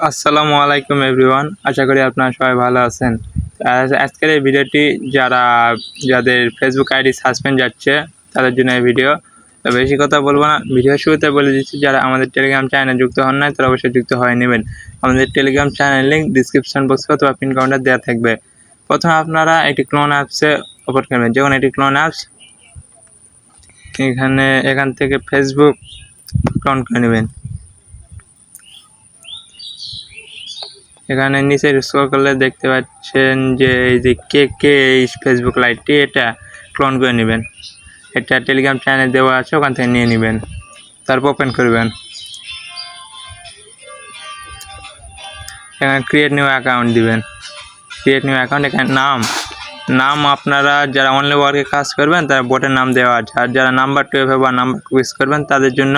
আসসালামু আলাইকুম এভরিওয়ান, আশা করি আপনারা সবাই ভালো আছেন। আজকের এই ভিডিওটি যাদের ফেসবুক আইডি সাসপেন্ড যাচ্ছে তাদের জন্য এই ভিডিও। তো বেশি কথা বলবো না, ভিডিও শুরুতে বলে দিচ্ছি যারা আমাদের টেলিগ্রাম চ্যানেলে যুক্ত হন নাই তারা অবশ্যই যুক্ত হয়ে নেবেন। আমাদের টেলিগ্রাম চ্যানেল লিঙ্ক ডিসক্রিপশন বক্সে অথবা পিন কমেন্টে দেওয়া থাকবে। প্রথমে আপনারা একটি ক্লোন অ্যাপসে ওপেন করবেন। যখন এটি ক্লোন অ্যাপস, এখান থেকে ফেসবুক ক্লোন করে নেবেন। এখানে নিচে স্ক্রল করলে দেখতে পাচ্ছেন যে এই যে কে এই ফেসবুক লাইটটি, এটা ক্লোন করে নেবেন। এটা টেলিগ্রাম চ্যানেলে দেওয়া আছে, ওখান থেকে নিয়ে নেবেন। তারপর ওপেন করবেন। এখানে ক্রিয়েট নিউ অ্যাকাউন্ট দিবেন। ক্রিয়েট নিউ অ্যাকাউন্ট, এখানে নাম আপনারা যারা অনলাইন ওয়ার্কে কাজ করবেন তারা বোটের নাম দেওয়া আছে। আর যারা নাম্বার 12 বা নাম্বার কুইজ করবেন তাদের জন্য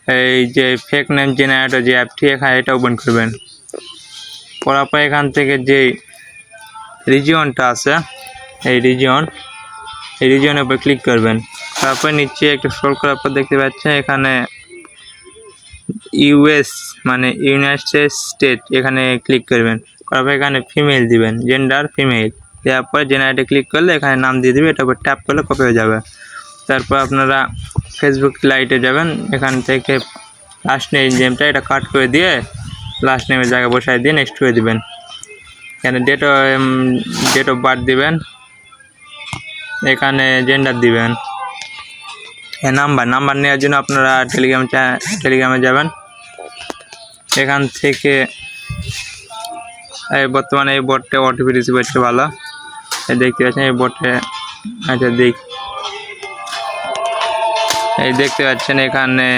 এই যে ফেক নেম জেনারেটর যে অ্যাপটি, এখানে এটা ওপেন করবেন। করার পর এখান থেকে যে রিজিয়নটা আছে এই রিজিয়নের উপর ক্লিক করবেন। তারপর নিচে একটু স্ক্রল করার পর দেখতে পাচ্ছেন এখানে ইউএস মানে ইউনাইটেড স্টেট, এখানে ক্লিক করবেন। করার পর এখানে ফিমেল দিবেন, জেন্ডার ফিমেল। দেওয়ার পর জেনারেটে ক্লিক করলে এখানে নাম দিয়ে দিবে, এটার উপর ট্যাপ করলে কপি হয়ে যাবে। তারপর আপনারা ফেসবুক লাইটে যাবেন, এখান থেকে লাস্ট নেমটা এটা কাট করে দিয়ে লাস্ট নেমের জায়গায় বসায় দিয়ে নেক্সট করে দিবেন। এখানে ডেট অফ বার্থ দিবেন, এখানে জেন্ডার দিবেন। নাম্বার নেওয়ার জন্য আপনারা টেলিগ্রামে যাবেন। এখান থেকে বর্তমানে এই বোর্ডে ওটিপি রিসিভ হচ্ছে ভালো, দেখতে পাচ্ছেন এই বোর্ডে। আচ্ছা এই দেখতে পাচ্ছেন এখানে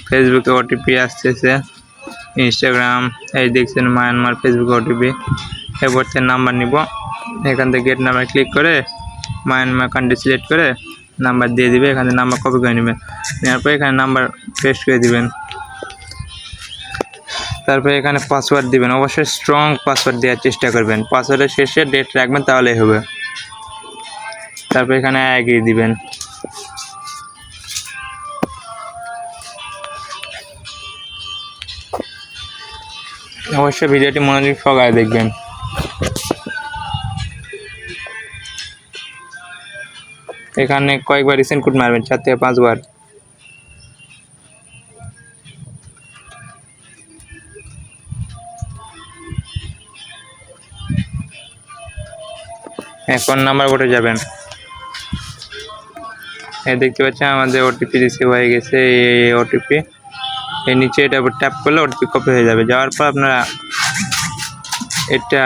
ফেসবুকে ওটিপি আসতেছে, ইনস্টাগ্রাম এই দেখছেন মায়ানমার ফেসবুক ওটিপি। এই বোর্ড থেকে নাম্বার নিব, এখান থেকে গেট নাম্বার ক্লিক করে মায়ানমার কান্ট্রি সিলেক্ট করে নাম্বার দিয়ে দিবে। এখানে নাম্বার কপি করে নেবেন, নেওয়ার পর এখানে নাম্বার পেস্ট করে দিবেন। তারপরে এখানে পাসওয়ার্ড দিবেন, অবশ্যই স্ট্রং পাসওয়ার্ড দেওয়ার চেষ্টা করবেন। পাসওয়ার্ডের শেষে ডেট রাখবেন, তাহলেই হবে। তারপর এখানে এগ্রি দিবেন। অবশ্যই ভিডিওটি মনোযোগ সহকারে দেখবেন। এখানে কয়েকবার রিসেন্ট কোড মারবেন, 4 থেকে 5 বার। এখন নাম্বার বোর্ডে যাবেন, এই দেখতে পাচ্ছেন আমাদের ওটিপি রিসিভ হয়ে গেছে। এই ওটিপি এই নিচে এটা উপর ট্যাপ করলে ওটিপি কপি হয়ে যাবে। যাওয়ার পর আপনারা এটা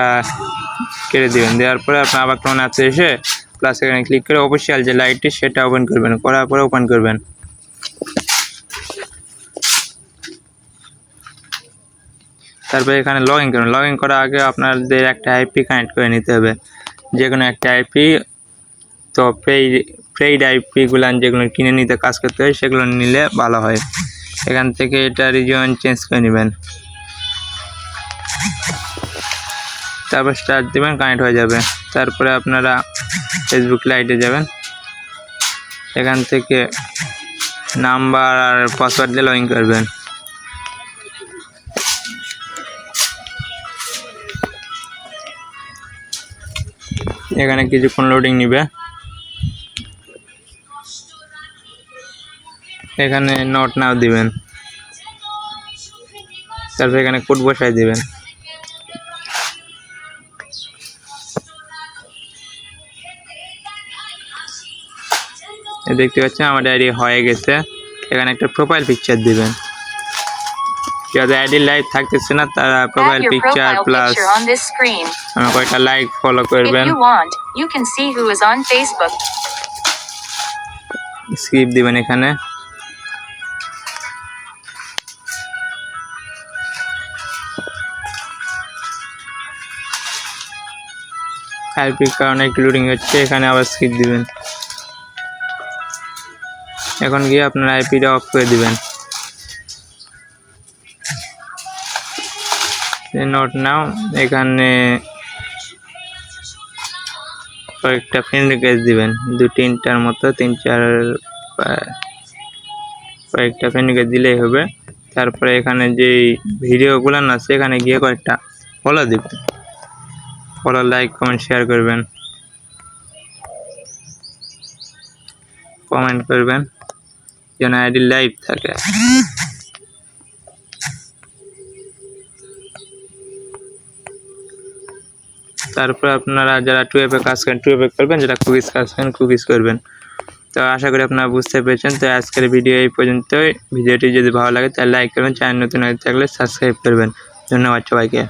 কেটে দেবেন। দেওয়ার পরে আপনার আবার ক্লোন অ্যাপসে এসে প্লাস এখানে ক্লিক করে অফিসিয়াল যে লাইটটি সেটা ওপেন করবেন। করার পরে ওপেন করবেন। তারপরে এখানে লগ ইন করবেন। লগ ইন করার আগে আপনাদের একটা আইপি কানেক্ট করে নিতে হবে, যে কোনো একটা আইপি। তো পেইড আইপিগুলো যেগুলো কিনে নিতে কাজ করতে হয় সেগুলো নিলে ভালো হয়। এখান থেকে এটা রিজিয়ন চেঞ্জ করে নেবেন, তারপর স্টার্ট দেবেন, কানেক্ট হয়ে যাবে। তারপরে আপনারা ফেসবুক লাইটে যাবেন, এখান থেকে নাম্বার আর পাসওয়ার্ড দিয়ে লগ ইন করবেন। এখানে কিছুক্ষণ লোডিং নিবে। এখানে নট নাও দিবেন, তারপর এখানে কোড বসাই দিবেন। দেখতে পাচ্ছেন আমার আইডি হয়ে গেছে। এখানে একটা প্রোফাইল পিকচার দিবেন। যাদের আইডি লাইভ থাকতেছে না তারা প্রোফাইল পিকচার প্লাস আমার কয়েকটা লাইক ফলো করবেন। স্কিপ দিবেন। এখানে আইপির কারণে একটু লোডিং হচ্ছে, এখানে আবার স্কিপ দিবেন। এখন গিয়ে আপনার আইপিটা অফ করে দিবেন। নট নাও এখানে কয়েকটা ফ্রেন্ড রিকোয়েস্ট দিবেন, 2-3টার মতো, 3-4 কয়েকটা ফ্রেন্ড রিকোয়েস্ট দিলেই হবে। তারপরে এখানে যে ভিডিওগুলো না সেখানে গিয়ে কয়েকটা ফলো দেবেন, ফলো, লাইক, কমেন্ট, শেয়ার করবেন, কমেন্ট করবেন যেন আইডি লাইভ থাকে। তারপর আপনারা যারা টুয়েলভে কাজ করেন টুয়েলভে করবেন, যারা কুকিজ কাজ করেন কুকিজ করবেন। তো আশা করি আপনারা বুঝতে পেরেছেন। তো আজকের ভিডিও এই পর্যন্তই। ভিডিওটি যদি ভালো লাগে তাহলে লাইক করবেন, চ্যানেল নতুন হয়ে থাকলে সাবস্ক্রাইব করবেন। ধন্যবাদ সবাইকে।